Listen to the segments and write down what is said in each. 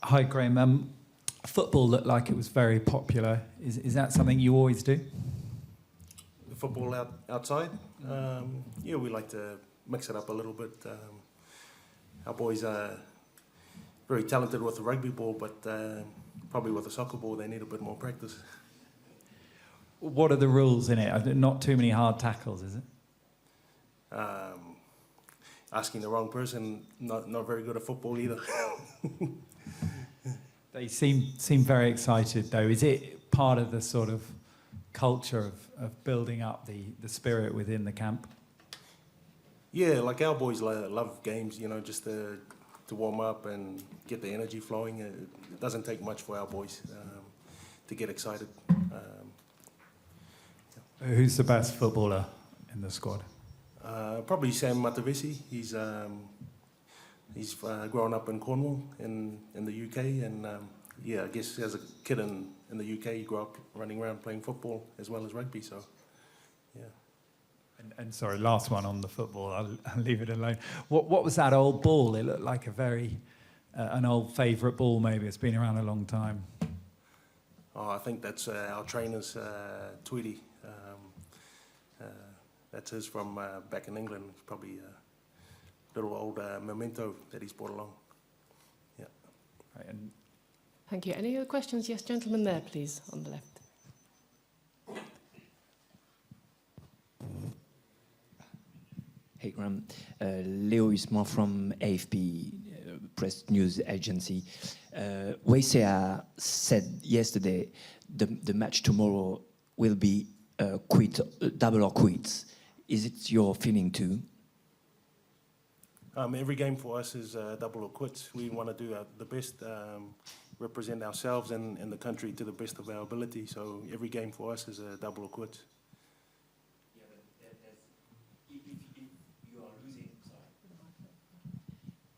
Hi, Graham. Football looked like it was very popular. Is that something you always do? The football outside? Yeah, we like to mix it up a little bit. Our boys are very talented with the rugby ball, but probably with the soccer ball they need a bit more practice. What are the rules in it? Not too many hard tackles, is it? Asking the wrong person, not very good at football either. They seem very excited, though. Is it part of the sort of culture of building up the spirit within the camp? Yeah, like our boys love games, just to warm up and get the energy flowing. It doesn't take much for our boys to get excited. Who's the best footballer in the squad? Probably Sam Matavesi. He's grown up in Cornwall in the UK, and I guess as a kid in the UK, he grew up running around playing football as well as rugby. So, yeah. And sorry, last one on the football. I'll leave it alone. What was that old ball? It looked like an old favourite ball. Maybe it's been around a long time. Oh, I think that's our trainer's Tweety. That's his from back in England. It's probably a little old memento that he's brought along. Yeah. Right, and thank you. Any other questions? Yes, gentleman there, please, on the left. Hey, Graham. Leo Isma from AFP, Press News Agency. Weissea said yesterday the match tomorrow will be double or quits. Is it your feeling too? Every game for us is double or quits. We want to do the best, represent ourselves and the country to the best of our ability. So every game for us is a double or quits. Yeah, but if you are losing,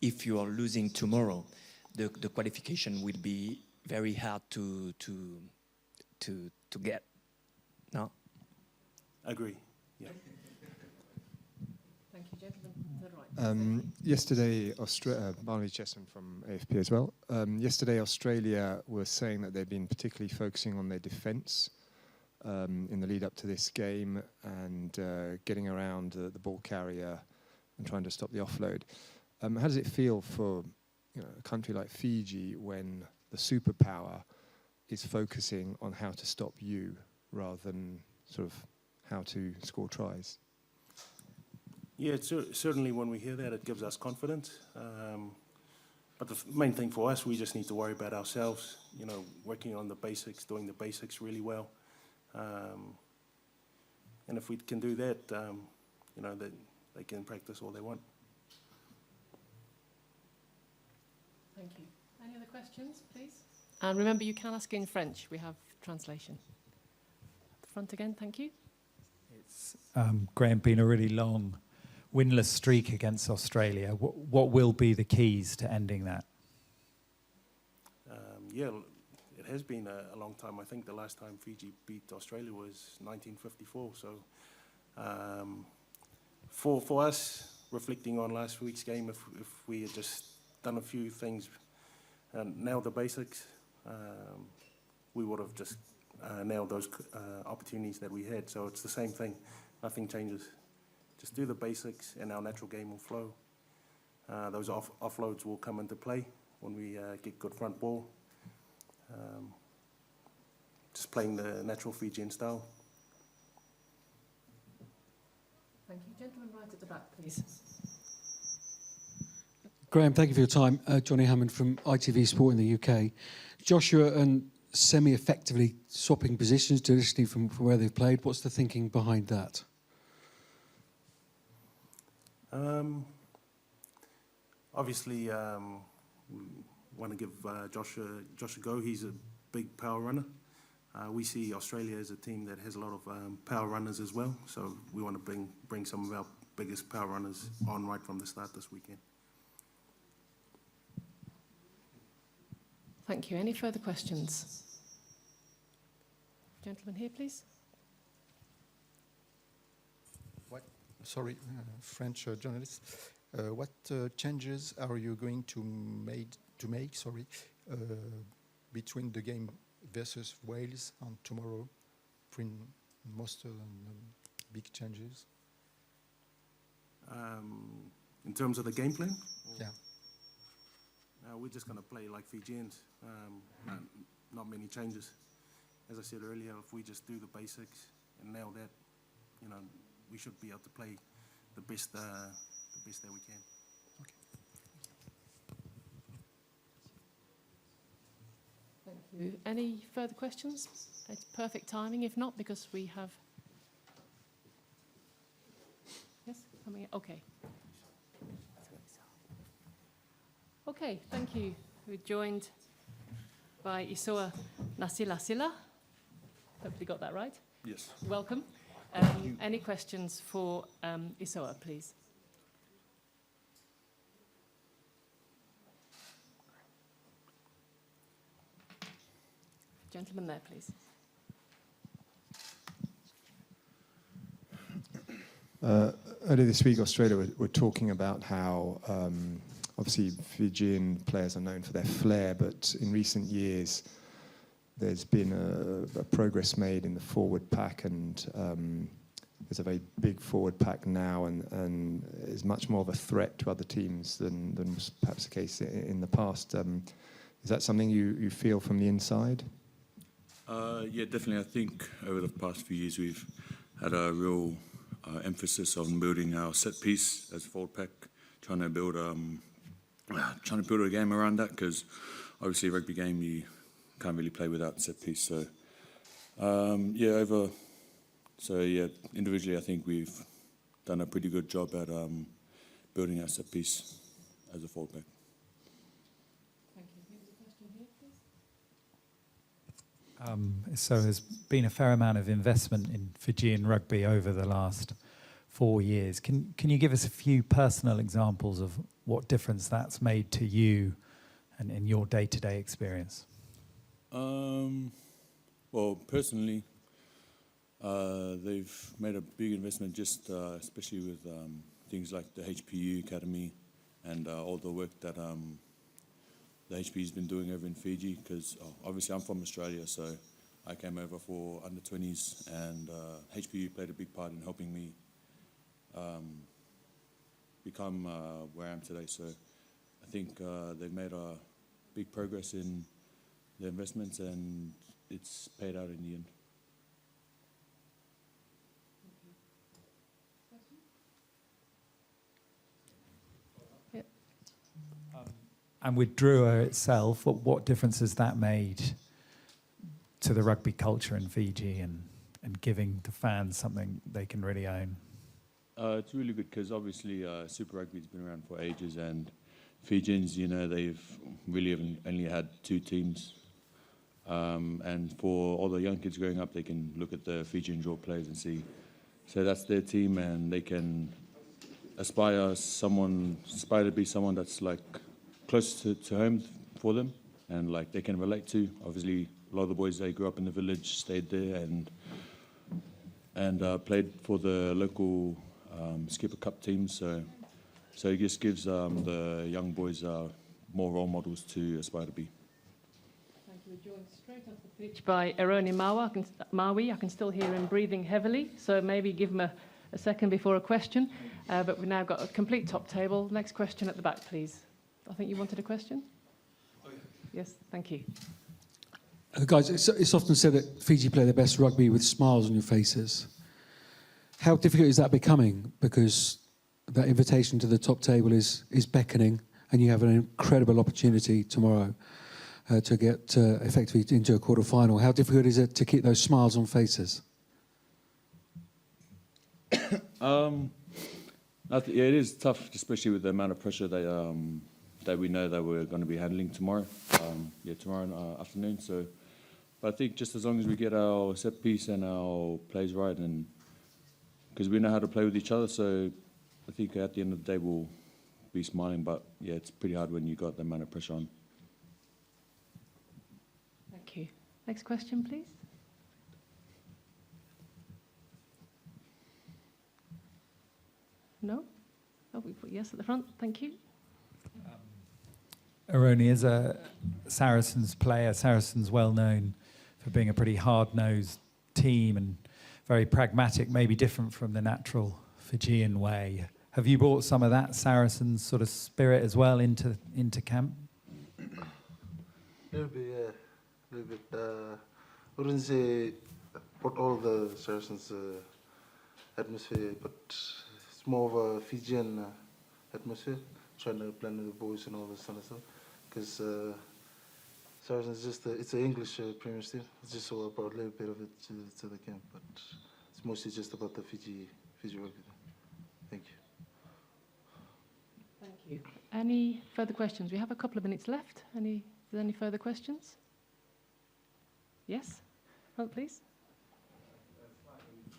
if you are losing tomorrow, the qualification will be very hard to get. No. Agree. Yeah. Thank you, gentlemen. To the right. Yesterday, Barnaby Chessman from AFP as well. Yesterday, Australia were saying that they've been particularly focusing on their defence in the lead up to this game and getting around the ball carrier and trying to stop the offload. How does it feel for a country like Fiji when the superpower is focusing on how to stop you rather than sort of how to score tries? Yeah, certainly when we hear that, it gives us confidence. But the main thing for us, we just need to worry about ourselves, working on the basics, doing the basics really well. And if we can do that, that they can practice all they want. Thank you. Any other questions, please? And remember, you can ask in French. We have translation. At the front again, thank you. it's Graham, been a really long winless streak against Australia. What will be the keys to ending that? Yeah, it has been a long time. I think the last time Fiji beat Australia was 1954. So for us, reflecting on last week's game, if we had just done a few things and nailed the basics, we would have just nailed those opportunities that we had. So it's the same thing. Nothing changes. Just do the basics and our natural game will flow. Those offloads will come into play when we get good front ball. Just playing the natural Fijian style. Thank you. Gentleman right at the back, please. Graham, thank you for your time. Johnny Hammond from ITV Sport in the UK. Joshua and Semi effectively swapping positions traditionally from where they've played. What's the thinking behind that? Obviously, we want to give Josh a go. He's a big power runner. We see Australia as a team that has a lot of power runners as well. So we want to bring some of our biggest power runners on right from the start this weekend. Thank you. Any further questions? Gentleman here, please. French journalist. What changes are you going to make between the game versus Wales and tomorrow, between most big changes? In terms of the game plan? Yeah. We're just going to play like Fijians. Not many changes. As I said earlier, if we just do the basics and nail that, we should be able to play the best that we can. Thank you. Any further questions? It's perfect timing, if not, because we have... Yes, coming in. Okay. Okay, thank you. We're joined by Isoa Nasilasila. Hopefully got that right. Yes. Welcome. Any questions for Isoa, please? Gentleman there, please. Earlier this week, Australia were talking about how obviously Fijian players are known for their flair, but in recent years there's been a progress made in the forward pack, and there's a very big forward pack now, and is much more of a threat to other teams than was perhaps the case in the past. Is that something you feel from the inside? Yeah, definitely. I think over the past few years we've had a real emphasis on building our set piece as a forward pack, trying to build a game around that, because obviously a rugby game you can't really play without set piece. So individually I think we've done a pretty good job at building our set piece as a forward pack. Thank you. Here's a question here, please. So there's been a fair amount of investment in Fijian rugby over the last 4 years. Can you give us a few personal examples of what difference that's made to you and in your day-to-day experience? Well, personally, they've made a big investment, just especially with things like the HPU Academy and all the work that the HPU's been doing over in Fiji, because obviously I'm from Australia, so I came over for under-20s, and HPU played a big part in helping me become where I am today. So I think they've made a big progress in the investments, and it's paid out in the end. And with Drua itself, what difference has that made to the rugby culture in Fiji and giving the fans something they can really own? It's really good, because obviously Super Rugby's been around for ages, and Fijians, they've really only had 2 teams. And for all the young kids growing up, they can look at the Fijian draw players and see. So that's their team, and they can aspire to be someone that's like close to home for them, and like they can relate to. Obviously, a lot of the boys, they grew up in the village, stayed there, and played for the local Skipper Cup teams. So it just gives the young boys more role models to aspire to be. Thank you. We're joined straight off the pitch by Eroni Maui. I can still hear him breathing heavily, so maybe give him a second before a question. But we've now got a complete top table. Next question at the back, please. I think you wanted a question? Oh, yeah. Yes, thank you. Guys, it's often said that Fiji play their best rugby with smiles on your faces. How difficult is that becoming? Because that invitation to the top table is beckoning, and you have an incredible opportunity tomorrow to get effectively into a quarter-final. How difficult is it to keep those smiles on faces? It is tough, especially with the amount of pressure that we know that we're going to be handling tomorrow. Tomorrow afternoon. So, but I think just as long as we get our set piece and our plays right, and because we know how to play with each other, so I think at the end of the day we'll be smiling. But yeah, it's pretty hard when you got the amount of pressure on. Thank you. Next question, please. No? Oh, we put yes at the front. Thank you. Aroni, as a Saracens player, Saracens well known for being a pretty hard-nosed team and very pragmatic, maybe different from the natural Fijian way. Have you brought some of that Saracens sort of spirit as well into camp? Little bit. I wouldn't say brought all the Saracens atmosphere, but it's more of a Fijian atmosphere. Trying to blend with the boys and all this kind of stuff. Because Saracens it's an English Premier League. It's just so I brought a little bit of it to the camp, but it's mostly just about the Fiji rugby. Thank you. Thank you. Any further questions? We have a couple of minutes left. Is there any further questions? Yes? Oh, please.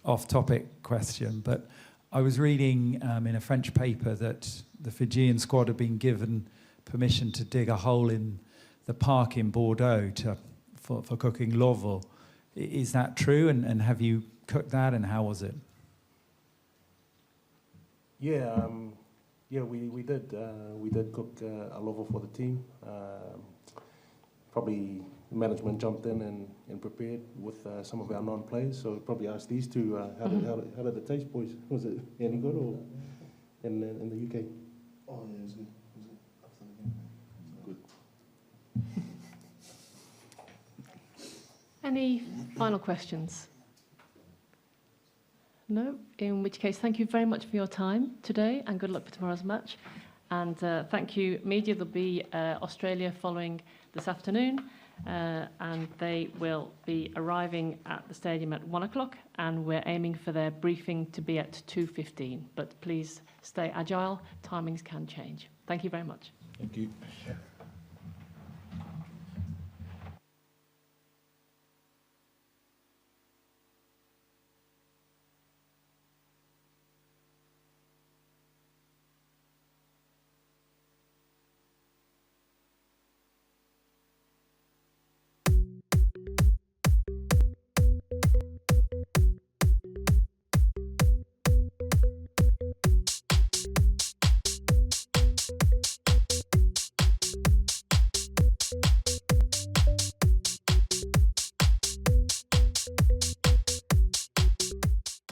Off-topic question, but I was reading in a French paper that the Fijian squad had been given permission to dig a hole in the park in Bordeaux for cooking lovo. Is that true? And have you cooked that? And how was it? Yeah, we did cook a lovo for the team. Probably management jumped in and prepared with some of our non-players. So probably asked these two, how did it taste, boys? Was it any good or in the UK? Oh yeah, it was good. Any final questions? No? In which case, thank you very much for your time today and good luck for tomorrow's match. And thank you, media. There'll be Australia following this afternoon and they will be arriving at the stadium at 1 o'clock and we're aiming for their briefing to be at 2:15. But please stay agile. Timings can change. Thank you very much. Thank you.